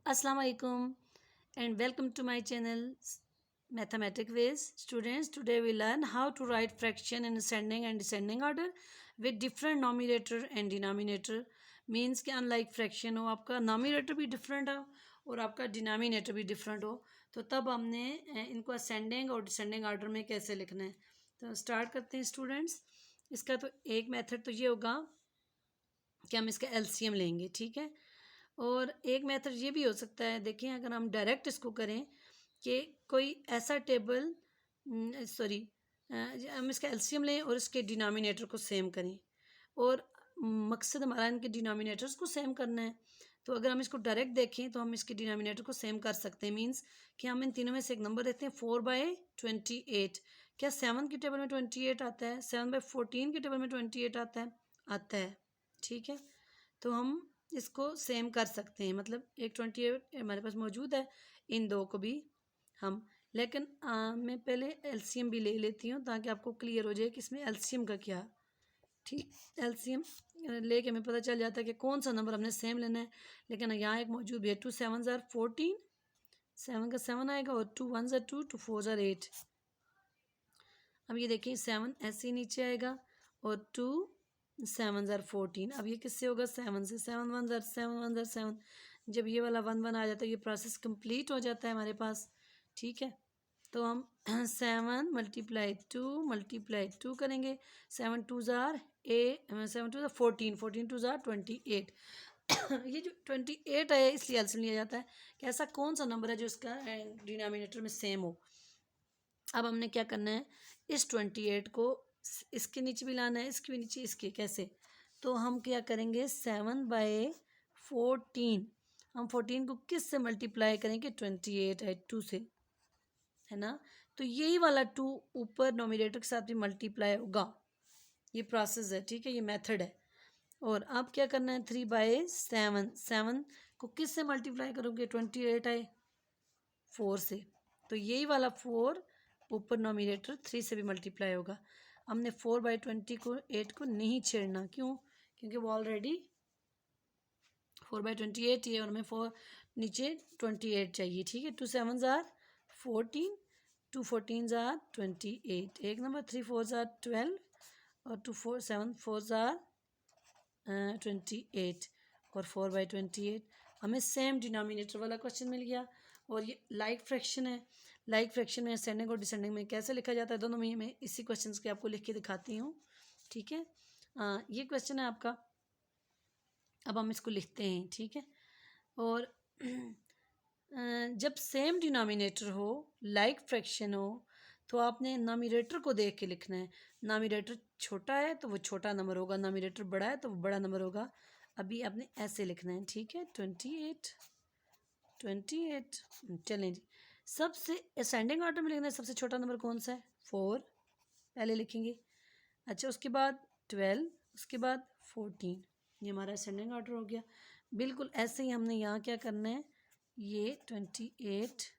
Assalamu alaikum and welcome to my channel Mathematic Ways. Students, today we learn how to write fraction in ascending and descending order with different numerator and denominator. Means कि unlike fraction हो आपका numerator भी different हो और आपका denominator भी different हो तो तब हमने इनको ascending और descending order में कैसे लिखना है। तो स्टार्ट करते हैं स्टूडेंट्स। इसका तो एक मेथड तो ये होगा कि हम इसका एलसीएम लेंगे, ठीक है। और एक मेथड ये भी हो सकता है, देखिए अगर हम डायरेक्ट इसको करें कि कोई ऐसा टेबल हम इसका एलसीएम लें और इसके डिनोमिनेटर को सेम करें और मकसद हमारा इनके डिनोमिनेटर्स को सेम करना है। तो अगर हम इसको डायरेक्ट देखें तो हम इसके डिनोमिनेटर को सेम कर सकते हैं। मींस कि हम इन तीनों में से एक नंबर देते हैं 4/28। क्या 7 की टेबल में 28 आता है? 7/14 की टेबल में 28 आता है? आता है, ठीक है। तो हम इसको सेम कर सकते हैं, मतलब एक 28 हमारे पास मौजूद है, इन दो को भी हम लेकिन मैं पहले एलसीएम भी ले लेती हूँ ताकि आपको क्लियर हो जाए कि इसमें एलसीएम का क्या। ठीक, एलसीएम लेके हमें पता चल जाता है कि कौन सा नंबर हमने सेम लेना है। लेकिन यहाँ एक मौजूद भी है 2 7 ज़ार 14, 7 का 7 आएगा और 2 1 ज़ार 2, 2 4 ज़ार 8। अब ये देखिए 7 ऐसे ही नीचे आएगा और 2 7 ज़ार 14। अब ये किससे होगा? 7 से। 7 1 ज़ार 7 1 ज़ार 7। जब ये वाला 1 1 आ जाता है ये प्रोसेस कंप्लीट हो जाता है हमारे पास, ठीक है। तो हम 7 मल्टीप्लाई 2 करेंगे। 7 2 ज़ार 14, 14 2 ज़ार 28। ये जो 28 है इसलिए एलसीएम लिया जाता है कि ऐसा कौन सा नंबर है जो इसका डिनोमिनेटर में सेम हो। अब हमने क्या करना है, इस 28 को इसके नीचे भी लाना है, इसके भी नीचे, इसके कैसे। तो हम क्या करेंगे 7/14, हम 14 को किस से मल्टीप्लाई करेंगे? 28 है 2 से, है ना। तो यही वाला 2 ऊपर नोमिनेटर के साथ भी मल्टीप्लाई होगा। ये प्रोसेस है, ठीक है, ये मेथड है। और अब क्या करना है 3/7, 7 को किस से मल्टीप्लाई करोगे? 28 आए 4 से, तो यही वाला 4 ऊपर नोमिनेटर 3 से भी मल्टीप्लाई होगा। हमने 4/28 को नहीं छेड़ना, क्यों? क्योंकि वो ऑलरेडी 4/28 ही है और हमें 4 नीचे 28 चाहिए, ठीक है। 2 7 ज़ार 14, 2 14 ज़ार 28, एक नंबर 3 4 ज़ार 12 और 2 4 7 4 ज़ार 28 और 4/28। हमें सेम डिनोमिनेटर वाला क्वेश्चन मिल गया। और ये लाइक फ्रैक्शन है। लाइक फ्रैक्शन में असेंडिंग और डिसेंडिंग में कैसे लिखा जाता है, दोनों में मैं इसी क्वेश्चन के आपको लिख के दिखाती हूँ, ठीक है। ये क्वेश्चन है आपका। अब हम इसको लिखते हैं, ठीक है। और जब सेम डिनोमिनेटर हो, लाइक फ्रैक्शन हो, तो आपने नोमिनेटर को देख के लिखना है। नोमिनेटर छोटा है तो वो छोटा नंबर होगा, नोमिनेटर बड़ा है तो वो बड़ा नंबर होगा। अभी आपने ऐसे लिखना है, ठीक है। 28 चलें जी। सबसे असेंडिंग ऑर्डर में लिखना है, सबसे छोटा नंबर कौन सा है? 4 पहले लिखेंगे। अच्छा, उसके बाद 12, उसके बाद 14। ये हमारा असेंडिंग ऑर्डर हो गया। बिल्कुल ऐसे ही हमने यहाँ क्या करना है, ये 28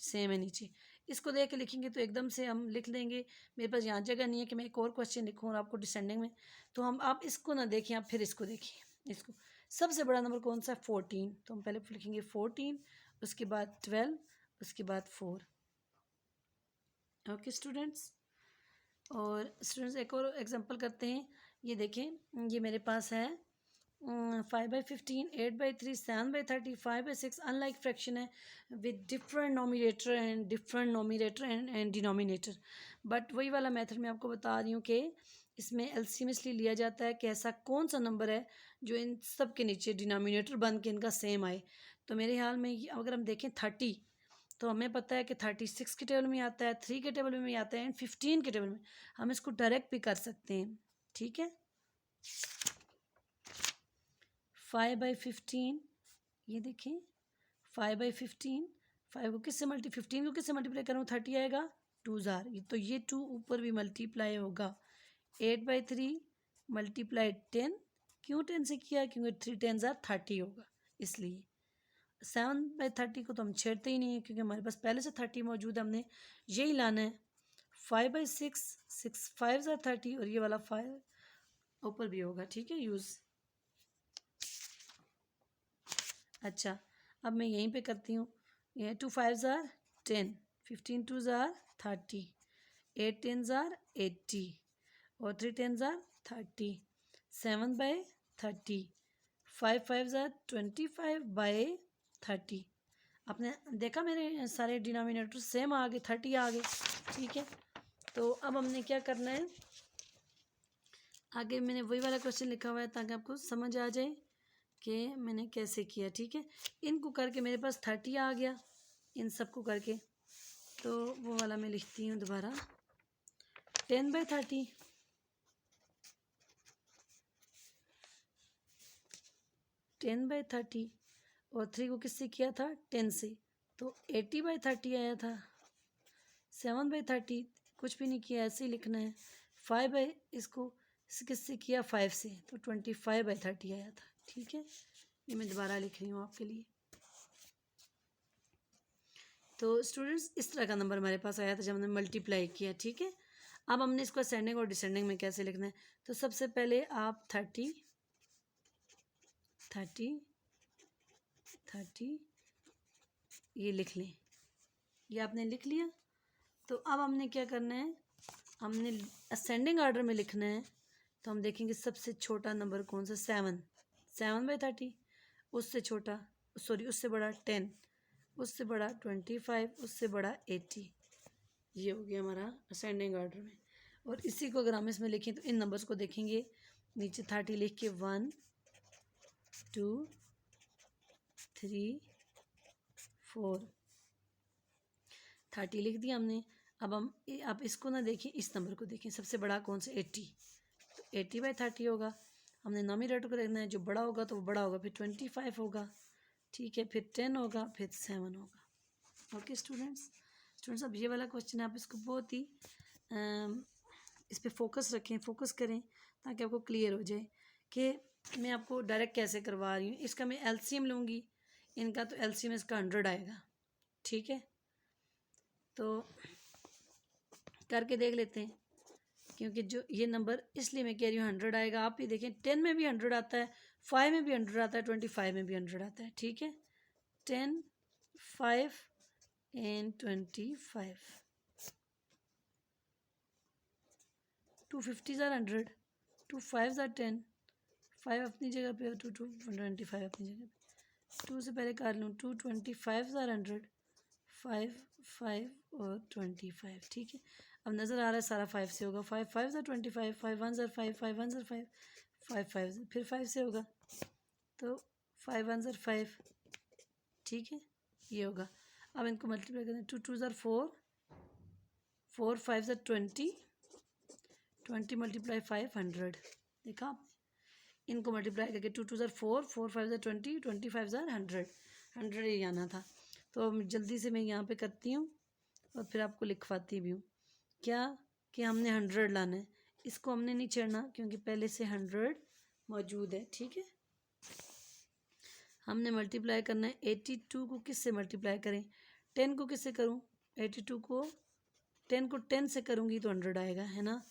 सेम है नीचे। इसको देख के लिखेंगे तो एकदम से हम लिख लेंगे। मेरे पास यहाँ जगह नहीं है कि मैं एक और क्वेश्चन लिखूँ और आपको डिसेंडिंग में, तो हम आप इसको ना देखें, आप फिर इसको देखिए। इसको सबसे बड़ा नंबर कौन सा है? 14, तो हम पहले लिखेंगे 14, उसके बाद 12, उसके बाद 4। Okay students. और स्टूडेंट्स एक और एग्जांपल करते हैं। ये देखें, ये मेरे पास है 5/15, 8/3, 7/30, 5/6 अनलाइक फ्रैक्शन है with different nominator and denominator. But वही वाला मेथड मैं आपको बता रही हूँ कि इसमें एलसीएम इसलिए लिया जाता है कि ऐसा कौन सा नंबर है जो इन सब के नीचे डिनोमिनेटर बन के इनका सेम आए। तो मेरे ख्याल में अगर हम देखें 30, तो हमें पता है कि 36 के टेबल में आता है, 3 के टेबल में आता है एंड 15 के टेबल में। हम इसको डायरेक्ट भी कर सकते हैं, ठीक है। 5/15, ये देखें 5/15, 5 को किससे 15 को किससे मल्टीप्लाई करूँ? 30 आएगा 2 ज़ार, तो ये 2 ऊपर भी मल्टीप्लाई होगा। 8/3 मल्टीप्लाई 10, क्यों 10 से किया? क्योंकि 3 10 ज़ार 30 होगा, इसलिए। 7/30 को तो हम छेड़ते ही नहीं है क्योंकि हमारे पास पहले से 30 मौजूद है, हमने यही लाना है। 5/6, 6 5 ज़ार 30 और ये वाला 5 ऊपर भी होगा, ठीक है, यूज़। अच्छा, अब मैं यहीं पे करती हूँ। ये 2 5s are 10, 15 2s are 30, 8 10s are 80 और 3 10s are 30, 7 by 30, 5 5s are 25 by 30। आपने देखा मेरे सारे डिनोमिनेटर सेम आ गए, 30 आ गए, ठीक है। तो अब हमने क्या करना है, आगे मैंने वही वाला क्वेश्चन लिखा हुआ है ताकि आपको समझ आ जाए कि मैंने कैसे किया, ठीक है। इनको करके मेरे पास 30 आ गया, इन सबको करके, तो वो वाला मैं लिखती हूँ दोबारा। 10 by 30, 10 by 30 और 3 को किससे किया था, 10 से, तो 80 by 30 आया था। 7 by 30 कुछ भी नहीं किया, ऐसे ही लिखना है। 5 by इसको किससे किया, 5 से, तो 25 by 30 आया था, ठीक है। ये मैं दोबारा लिख रही हूँ आपके लिए। तो स्टूडेंट्स इस तरह का नंबर हमारे पास आया था जब हमने मल्टीप्लाई किया, ठीक है। अब हमने इसको असेंडिंग और डिसेंडिंग में कैसे लिखना है, तो सबसे पहले आप 30 ये लिख लें। ये आपने लिख लिया। तो अब हमने क्या करना है, हमने असेंडिंग ऑर्डर में लिखना है। तो हम देखेंगे सबसे छोटा नंबर कौन सा, 7 by 30, उससे छोटा सॉरी उससे बड़ा 10, उससे बड़ा 25, उससे बड़ा 80। ये हो गया हमारा असेंडिंग ऑर्डर में। और इसी को अगर हम इसमें लिखें तो इन नंबर्स को देखेंगे, नीचे 30 लिख के 1 2 3 4 30 लिख दिया हमने। अब हम आप इसको ना देखें, इस नंबर को देखें, सबसे बड़ा कौन सा, 80, तो 80 by 30 होगा। हमने नॉमिनेटर को देखना है, जो बड़ा होगा तो वो बड़ा होगा, फिर 25 होगा, ठीक है, फिर 10 होगा, फिर 7 होगा। ओके स्टूडेंट्स अब ये वाला क्वेश्चन आप इसको बहुत ही इस पर फोकस रखें, फोकस करें ताकि आपको क्लियर हो जाए कि मैं आपको डायरेक्ट कैसे करवा रही हूँ। इसका मैं एलसीएम लूँगी, इनका तो एलसीएम इसका 100 आएगा, ठीक है। तो करके देख लेते हैं, क्योंकि जो ये नंबर इसलिए मैं कह रही हूँ 100 आएगा। आप भी देखें 10 में भी 100 आता है, 5 में भी 100 आता है, 25 में भी 100 आता है, ठीक है। 10 5 and 25, 2 50s are 100, 2 5s are 10, 5 अपनी जगह पे, 2 25 अपनी जगह पे, 2 से पहले कर लूँ, 2 25s are 100, 5 5 और 25, ठीक है। अब नज़र आ रहा है सारा 5 से होगा, 5 5s are 25, 5 1s are 5, 5 1s are 5, 5 5 फिर 5 से होगा, तो 5 1s are 5, ठीक है, ये होगा। अब इनको मल्टीप्लाई करें, 2 2s are 4, 4 5s are 20, 20 multiply 5 100, देखा आपने। इनको मल्टीप्लाई करके 2 2s are 4, 4 5s are 20, 25s are 100, 100 ही आना था। तो जल्दी से मैं यहाँ पे करती हूँ और फिर आपको लिखवाती भी हूँ क्या, कि हमने 100 लाना है, इसको हमने नहीं छेड़ना क्योंकि पहले से 100 मौजूद है, ठीक है। हमने मल्टीप्लाई करना है 82 को, किससे मल्टीप्लाई करें, 10 को किससे करूँ, 82 को 10 को 10 से करूँगी तो 100 आएगा, है ना।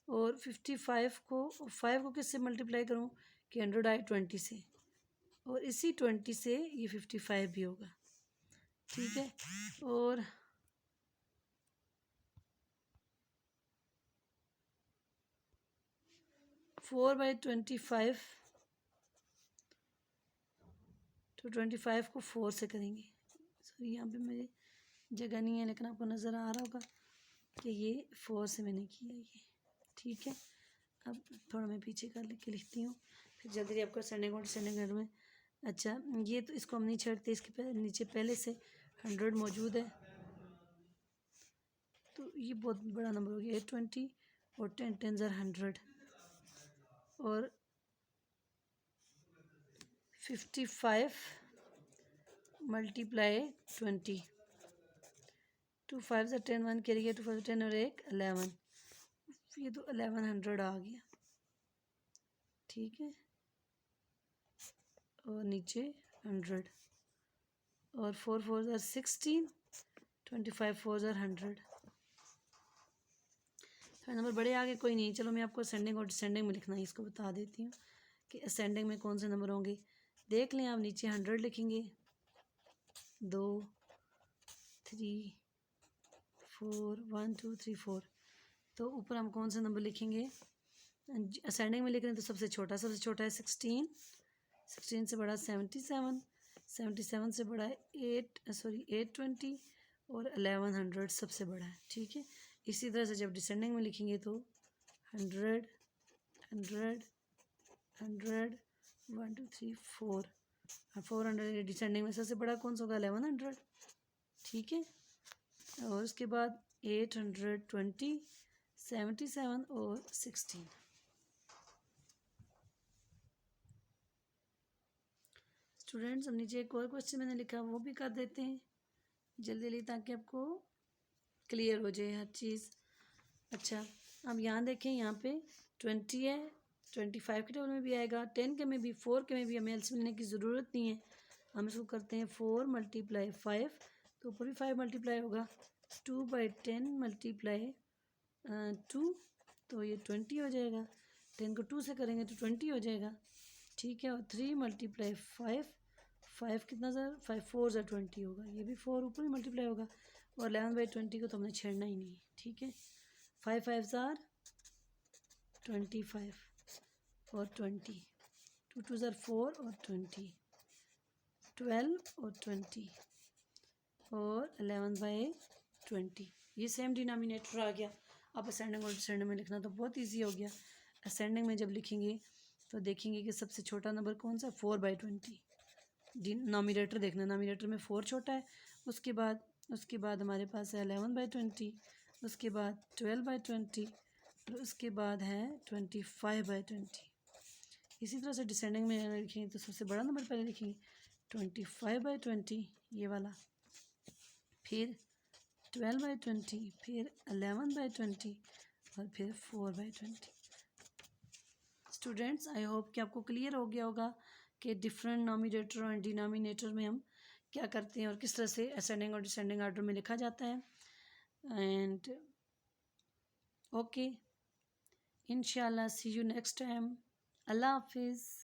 और 55 को 5 को किससे मल्टीप्लाई करूँ कि 100 आए 20 से, और इसी 20 से ये 55 भी होगा, ठीक है। और 4 by 25, तो 25 को 4 से करेंगे। सॉरी यहाँ पे मेरी जगह नहीं है, लेकिन आपको नज़र आ रहा होगा कि ये 4 से मैंने किया ये, ठीक है। अब थोड़ा मैं पीछे कर के लिखती हूँ, फिर जल्दी आपको सेंडिंग और डिसेंडिंग में। अच्छा ये तो इसको हम नहीं छेड़ते, इसके नीचे पहले से 100 मौजूद है, तो ये बहुत बड़ा नंबर हो गया 820 और 10 10s are 100 और 55 मल्टीप्लाई 20, 2 5s are 10, 1 कैरी गया, 2 5 10 और 1 11, ये तो 1100 आ गया, ठीक है। और नीचे 100 और 4 4s are 16, 25 4s are 100। थोड़े नंबर बड़े आ गए, कोई नहीं, चलो मैं आपको असेंडिंग और डिसेंडिंग में लिखना है इसको बता देती हूँ कि असेंडिंग में कौन से नंबर होंगे। देख लें आप, नीचे 100 लिखेंगे, 2 3 4 1 2 3 4, तो ऊपर हम कौन सा नंबर लिखेंगे? असेंडिंग में लिख रहे हैं तो सबसे छोटा है 16, 16 से बड़ा 77, 77 से बड़ा है 820 और 1100 सबसे बड़ा है। ठीक है, इसी तरह से जब डिसेंडिंग में लिखेंगे तो 100 100 100 1 2 3 4 और 400 डिसेंडिंग में सबसे बड़ा कौन सा होगा? 1100। ठीक है, और उसके बाद 820, 77 और 16। स्टूडेंट्स, अब नीचे एक और क्वेश्चन मैंने लिखा, वो भी कर देते हैं जल्दी जल्दी ताकि आपको क्लियर हो जाए हर चीज़। अच्छा, अब यहाँ देखें, यहाँ पे 20 है, 25 के टेबल में भी आएगा, 10 के में भी, 4 के में भी, हमें एलसीएम लेने की ज़रूरत नहीं है। हम इसको करते हैं 4 × 5, तो ऊपर भी 5 मल्टीप्लाई होगा, 2/10 मल्टीप्लाई 2, तो ये 20 हो जाएगा। 10 को 2 से करेंगे तो 20 हो जाएगा। ठीक है, और 3 × 5, 5 कितना सर? 5 4 ज़ा 20 होगा, ये भी 4 ऊपर ही मल्टीप्लाई होगा, और 11/20 को तो हमने छेड़ना ही नहीं है। ठीक है, 5 5 ज़ार 25 और 20, 2 2 ज़ार 4 और 20, 12 और 20 और 11/20, ये सेम डिनोमिनेटर आ गया। अब असेंडिंग और डिसेंडिंग में लिखना तो बहुत ईजी हो गया। असेंडिंग में जब लिखेंगे तो देखेंगे कि सबसे छोटा नंबर कौन सा? 4/20। डिनोमिनेटर देखना, नोमिनेटर में 4 छोटा है, उसके बाद हमारे पास है 11/20, उसके बाद 12/20, और उसके बाद है 25/20। इसी तरह से डिसेंडिंग में लिखेंगे तो सबसे बड़ा नंबर पहले लिखेंगे 25/20, ये वाला, फिर 12/20, फिर 11/20 और फिर 4/20। स्टूडेंट्स, आई होप कि आपको क्लियर हो गया होगा कि डिफरेंट नोमिनेटर और डिनोमिनेटर में हम क्या करते हैं और किस तरह से असेंडिंग और डिसेंडिंग ऑर्डर में लिखा जाता है। एंड ओके, इंशाल्लाह सी यू नेक्स्ट टाइम। अल्लाह हाफिज़।